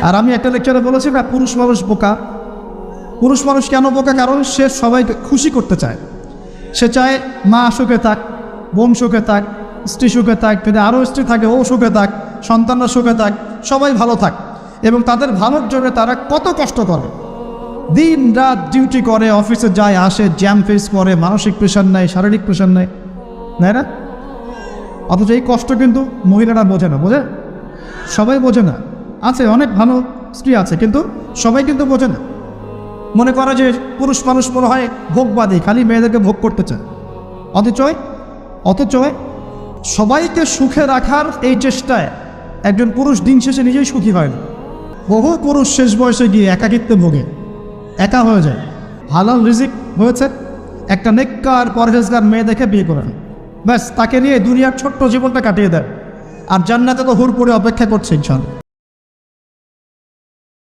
আর আমি একটা লেকচারে বলেছি না, পুরুষ মানুষ বোকা। পুরুষ মানুষ কেন বোকা? কারণ সে সবাইকে খুশি করতে চায়। সে চায় মা সুখে থাক, বোন সুখে থাক, স্ত্রী সুখে থাক, যদি আরও স্ত্রী থাকে ও সুখে থাক, সন্তানরা সুখে থাক, সবাই ভালো থাক। এবং তাদের ভালোর জন্য তারা কত কষ্ট করে, দিন রাত ডিউটি করে, অফিসে যায় আসে, জ্যাম ফেস করে, মানসিক প্রেশার নেয়, শারীরিক প্রেশার নেয়, নেয় না? অথচ এই কষ্ট কিন্তু মহিলারা বোঝে না। বোঝে? সবাই বোঝে না। আছে অনেক ভালো স্ত্রী আছে, কিন্তু সবাই কিন্তু বোঝে না। মনে করে যে পুরুষ মানুষ মনে হয় ভোগবাদী, খালি মেয়েদেরকে ভোগ করতে চায়। অথচ সবাইকে সুখে রাখার এই চেষ্টায় একজন পুরুষ দিন শেষে নিজেই সুখী হয় না। বহু পুরুষ শেষ বয়সে গিয়ে একাকিত্বে ভোগে, একা হয়ে যায়। হালাল রিজিক হয়েছে, একটা নেককার পরহেজগার মেয়ে দেখে বিয়ে করে, ব্যাস তাকে নিয়ে দুনিয়ার ছোট্ট জীবনটা কাটিয়ে দেয়। আর জান্নাতে তো হুর পড়ে অপেক্ষা করছে ইনশাআল্লাহ।